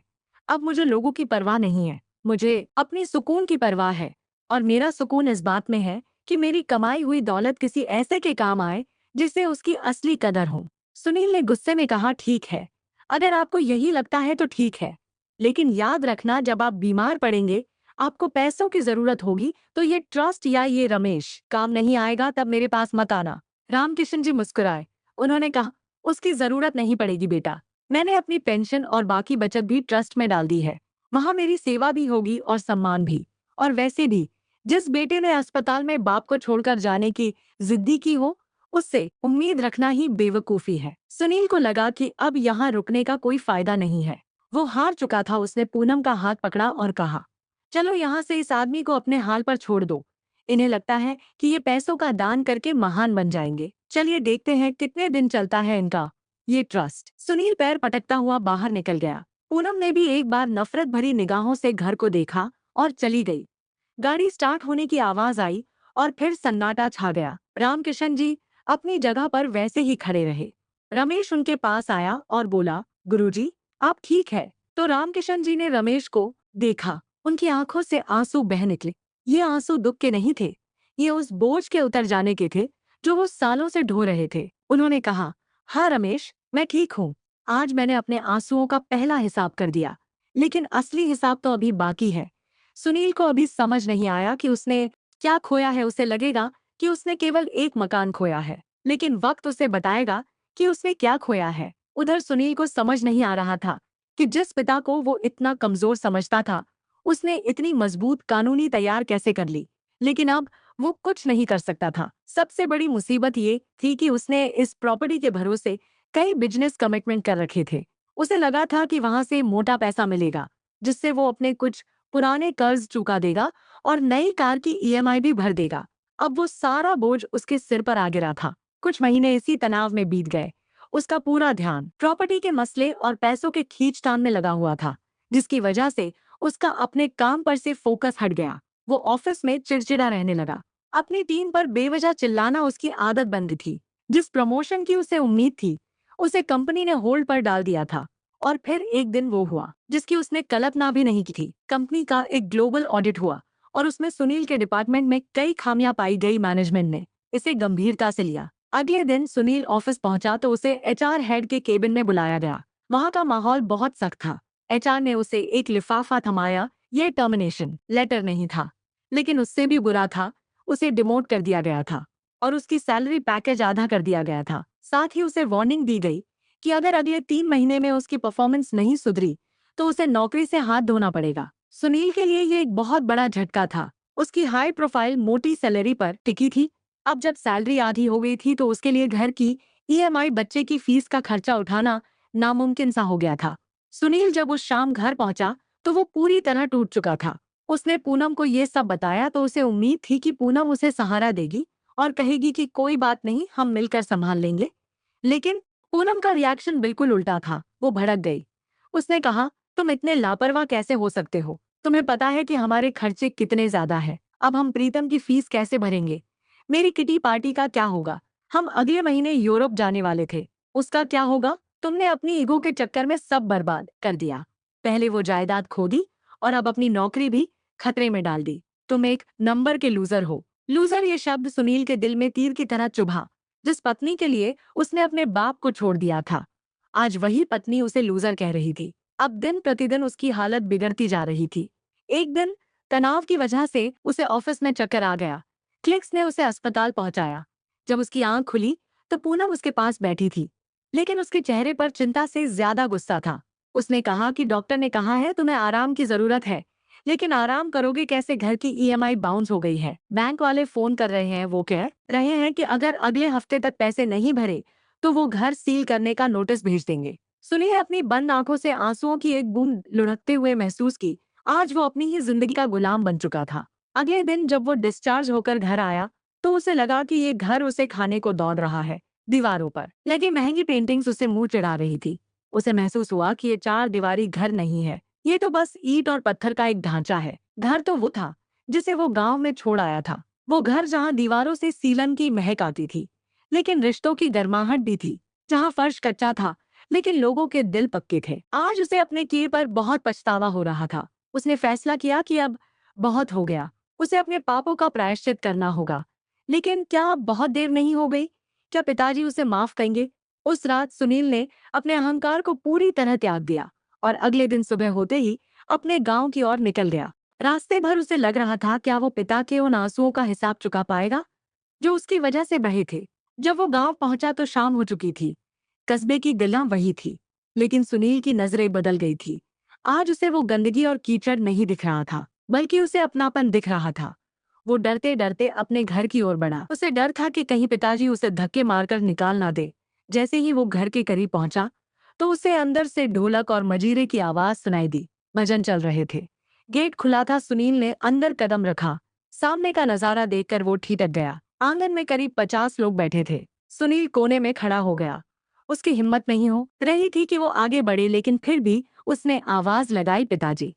अब मुझे लोगों की परवाह नहीं है, मुझे अपनी सुकून की परवाह है। और मेरा सुकून इस बात में है कि मेरी कमाई हुई दौलत किसी ऐसे के काम आए जिससे उसकी असली कदर हो। सुनील ने गुस्से में कहा, ठीक है, अगर आपको यही लगता है तो ठीक है, लेकिन याद रखना जब आप बीमार पड़ेंगे, आपको पैसों की जरूरत होगी, तो ये ट्रस्ट या ये रमेश काम नहीं आएगा, तब मेरे पास मत आना। रामकिशन जी मुस्कुराए। उन्होंने कहा, उसकी जरूरत नहीं पड़ेगी बेटा। मैंने अपनी पेंशन और बाकी बचत भी ट्रस्ट में डाल दी है। वहां मेरी सेवा भी होगी और सम्मान भी। और वैसे भी जिस बेटे ने अस्पताल में बाप को छोड़कर जाने की जिद्दी की हो, उससे उम्मीद रखना ही बेवकूफी है। सुनील को लगा कि अब यहाँ रुकने का कोई फायदा नहीं है। वो हार चुका था। उसने पूनम का हाथ पकड़ा और कहा, चलो यहाँ से इस आदमी को अपने हाल पर छोड़ दो। इन्हें लगता है कि ये पैसों का दान करके महान बन जाएंगे। चलिए देखते हैं कितने दिन चलता है इनका ये ट्रस्ट। सुनील पैर पटकता हुआ बाहर निकल गया। पूनम ने भी एक बार नफरत भरी निगाहों से घर को देखा और चली गई। गाड़ी स्टार्ट होने की आवाज आई और फिर सन्नाटा छा गया। रामकिशन जी अपनी जगह पर वैसे ही खड़े रहे। रमेश उनके पास आया और बोला, गुरुजी, आप ठीक है? तो रामकिशन जी ने रमेश को देखा। उनकी आंखों से आंसू बह निकले। ये आंसू दुख के नहीं थे, ये उस बोझ के उतर जाने के थे जो वो सालों से ढो रहे थे। उन्होंने कहा, हाँ रमेश, मैं ठीक हूँ। आज मैंने अपने आंसुओं का पहला हिसाब कर दिया, लेकिन असली हिसाब तो अभी बाकी है। सुनील को अभी समझ नहीं आया कि उसने क्या खोया है। उसे लगेगा कि उसने केवल एक मकान खोया है, लेकिन वक्त उसे बताएगा कि उसने क्या खोया है। उधर सुनील को समझ नहीं आ रहा था कि जिस पिता को वो इतना कमजोर समझता था, उसने इतनी मजबूत कानूनी तैयार कैसे कर ली। लेकिन अब वो कुछ नहीं कर सकता था। सबसे बड़ी मुसीबत ये थी कि उसने इस प्रॉपर्टी के भरोसे कई बिजनेस कमिटमेंट कर रखे थे। उसे लगा था कि वहां से मोटा पैसा मिलेगा, जिससे वो अपने कुछ पुराने कर्ज चुका देगा और नई कार की ईएमआई भी भर देगा। अब वो सारा बोझ उसके सिर पर आ गिरा था। कुछ महीने इसी तनाव में बीत गए। उसका पूरा ध्यान प्रॉपर्टी के मसले और पैसों के खींचतान में लगा हुआ था, जिसकी वजह से उसका अपने काम पर से फोकस हट गया। वो ऑफिस में चिड़चिड़ा रहने लगा। अपनी टीम पर बेवजह चिल्लाना उसकी आदत बन गई थी। जिस प्रमोशन की उसे उम्मीद थी, उसे कंपनी ने होल्ड पर डाल दिया था। और फिर एक दिन वो हुआ जिसकी उसने कल्पना भी नहीं की थी। कंपनी का एक ग्लोबल ऑडिट हुआ और उसमें सुनील के डिपार्टमेंट में कई खामियां पाई गई। मैनेजमेंट ने इसे गंभीरता से लिया। अगले दिन सुनील ऑफिस पहुंचा तो उसे एचआर हेड के केबिन में बुलाया गया। वहां का माहौल बहुत सख्त था। एचआर ने उसे एक लिफाफा थमाया। ये टर्मिनेशन लेटर नहीं था, लेकिन उससे भी बुरा था, उसे डिमोट कर दिया गया था और उसकी सैलरी पैकेज आधा कर दिया गया था। साथ ही उसे वार्निंग दी गई कि अगर अगले 3 महीने में उसकी परफॉर्मेंस नहीं सुधरी तो उसे नौकरी से हाथ धोना पड़ेगा। सुनील के लिए ये एक बहुत बड़ा झटका था। उसकी हाई प्रोफाइल मोटी सैलरी पर टिकी थी। अब जब सैलरी आधी हो गई थी तो उसके लिए घर की ईएमआई, बच्चे की फीस का खर्चा उठाना नामुमकिन सा हो गया था। सुनील जब उस शाम घर पहुंचा तो वो पूरी तरह टूट चुका था। उसने पूनम को ये सब बताया तो उसे उम्मीद थी कि पूनम उसे सहारा देगी और कहेगी कि कोई बात नहीं, हम मिलकर संभाल लेंगे। लेकिन पूनम का रिएक्शन बिल्कुल उल्टा था। वो भड़क गई। उसने कहा, तुम इतने लापरवाह कैसे हो सकते हो? तुम्हें पता है कि हमारे खर्चे कितने ज्यादा हैं। अब हम प्रीतम की फीस कैसे भरेंगे? मेरी किटी पार्टी का क्या होगा? हम अगले महीने यूरोप जाने वाले थे, उसका क्या होगा? तुमने अपनी ईगो के चक्कर में सब बर्बाद कर दिया। पहले वो जायदाद खो दी और अब अपनी नौकरी भी खतरे में डाल दी। तुम एक नंबर के लूजर हो। लूजर ये शब्द सुनील के दिल में तीर की तरह चुभा। जिस पत्नी के लिए उसने अपने बाप को छोड़ दिया था, आज वही पत्नी उसे लूजर कह रही थी। अब दिन प्रतिदिन उसकी हालत बिगड़ती जा रही थी। एक दिन तनाव की वजह से उसे ऑफिस में चक्कर आ गया। क्लिक्स ने उसे अस्पताल पहुंचाया। जब उसकी आंख खुली तो पूनम उसके पास बैठी थी, लेकिन उसके चेहरे पर चिंता से ज्यादा गुस्सा था। उसने कहा कि डॉक्टर ने कहा है तुम्हें आराम की जरूरत है, लेकिन आराम करोगे कैसे? घर की ईएमआई बाउंस हो गई है, बैंक वाले फोन कर रहे हैं, वो कह रहे हैं कि अगर अगले हफ्ते तक पैसे नहीं भरे तो वो घर सील करने का नोटिस भेज देंगे। सुनिए अपनी बंद आंखों से आंसुओं की एक बूंद लुढ़कते हुए महसूस की। आज वो अपनी ही जिंदगी का गुलाम बन चुका था। अगले दिन जब वो डिस्चार्ज होकर घर आया तो उसे लगा कि ये घर उसे खाने को दौड़ रहा है। दीवारों पर लगी महंगी पेंटिंग्स उसे मुंह चिढ़ा रही थी। उसे महसूस हुआ कि ये 4 दीवारी घर नहीं है, ये तो बस ईंट और पत्थर का एक ढांचा है। घर तो वो था जिसे वो गांव में छोड़ आया था। वो घर जहां दीवारों से सीलन की महक आती थी, लेकिन रिश्तों की गर्माहट भी थी। जहां फर्श कच्चा था, लेकिन लोगों के दिल पक्के थे। आज उसे अपने किए पर बहुत पछतावा हो रहा था। उसने फैसला किया कि अब बहुत हो गया, उसे अपने पापों का प्रायश्चित करना होगा। लेकिन क्या अब बहुत देर नहीं हो गई? क्या पिताजी उसे माफ करेंगे? उस रात सुनील ने अपने अहंकार को पूरी तरह त्याग दिया और अगले दिन सुबह होते ही अपने गांव की ओर निकल गया। रास्ते भर उसे लग रहा था, क्या वो पिता के उन आंसुओं का हिसाब चुका पाएगा जो उसकी वजह से बहे थे। जब वो गांव पहुंचा तो शाम हो चुकी थी। कस्बे की गलियां वही थी, लेकिन सुनील की नजरें बदल गई थी। आज उसे वो गंदगी और कीचड़ नहीं दिख रहा था, बल्कि उसे अपनापन दिख रहा था। वो डरते डरते अपने घर की ओर बढ़ा। उसे डर था कि कहीं पिताजी उसे धक्के मारकर निकाल ना दे। जैसे ही वो घर के करीब पहुंचा, तो उसे अंदर से ढोलक और मजीरे की आवाज सुनाई दी। भजन चल रहे थे। गेट खुला था। सुनील ने अंदर कदम रखा। सामने का नजारा देखकर वो ठिठक गया। आंगन में करीब 50 लोग बैठे थे। सुनील कोने में खड़ा हो गया। उसकी हिम्मत नहीं हो रही थी कि वो आगे बढ़े, लेकिन फिर भी उसने आवाज लगाई, पिताजी।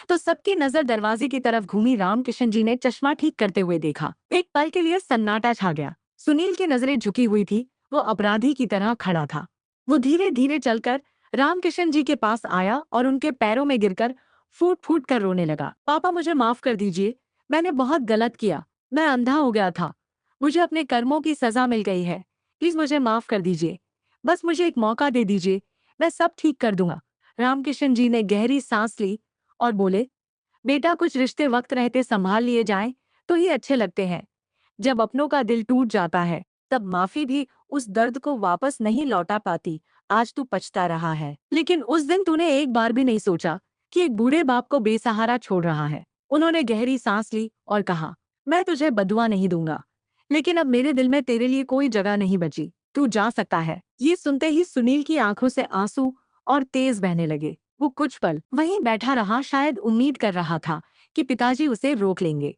तो सबकी नजर दरवाजे की तरफ घूमी। रामकिशन जी ने चश्मा ठीक करते हुए देखा। एक पल के लिए सन्नाटा छा गया। सुनील की नजरें झुकी हुई थी। वो अपराधी की तरह खड़ा था। वो धीरे धीरे चलकर रामकिशन जी के पास आया और उनके पैरों में गिरकर फूट फूट कर रोने लगा। पापा, मुझे माफ कर दीजिए। मैंने बहुत गलत किया। मैं अंधा हो गया था। मुझे अपने कर्मों की सजा मिल गई है। प्लीज मुझे माफ कर दीजिए। बस मुझे एक मौका दे दीजिए। मैं सब ठीक कर दूंगा। रामकिशन जी ने गहरी सांस ली और बोले, बेटा, कुछ रिश्ते वक्त रहते संभाल लिए जाएं तो ही अच्छे लगते हैं। जब अपनों का दिल टूट जाता है, तब माफी भी उस दर्द को वापस नहीं लौटा पाती। आज तू पछता रहा है, लेकिन उस दिन तूने एक बार भी नहीं सोचा कि एक बूढ़े बाप को बेसहारा छोड़ रहा है। उन्होंने गहरी सांस ली और कहा, मैं तुझे बदुआ नहीं दूंगा, लेकिन अब मेरे दिल में तेरे लिए कोई जगह नहीं बची। तू जा सकता है। ये सुनते ही सुनील की आंखों से आंसू और तेज बहने लगे। वो कुछ पल वहीं बैठा रहा, शायद उम्मीद कर रहा था कि पिताजी उसे रोक लेंगे।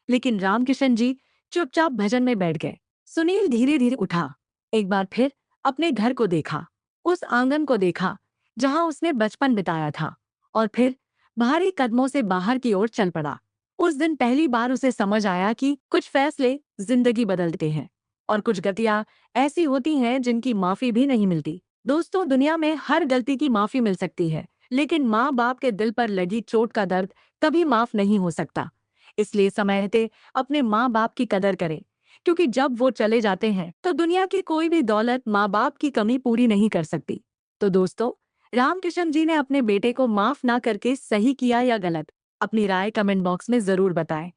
लेकिन रामकिशन जी चुपचाप भजन में बैठ गए। सुनील धीरे धीरे उठा। एक बार फिर अपने घर को देखा, उस आंगन को देखा जहां उसने बचपन बिताया था, और फिर भारी कदमों से बाहर की ओर चल पड़ा। उस दिन पहली बार उसे समझ आया कि कुछ फैसले जिंदगी बदल देते हैं और कुछ गलतियां ऐसी होती हैं जिनकी माफी भी नहीं मिलती। दोस्तों, दुनिया में हर गलती की माफी मिल सकती है, लेकिन माँ बाप के दिल पर लगी चोट का दर्द कभी माफ नहीं हो सकता। इसलिए समय रहते अपने माँ बाप की कदर करें, क्योंकि जब वो चले जाते हैं तो दुनिया की कोई भी दौलत माँ बाप की कमी पूरी नहीं कर सकती। तो दोस्तों, रामकिशन जी ने अपने बेटे को माफ ना करके सही किया या गलत? अपनी राय कमेंट बॉक्स में जरूर बताएं।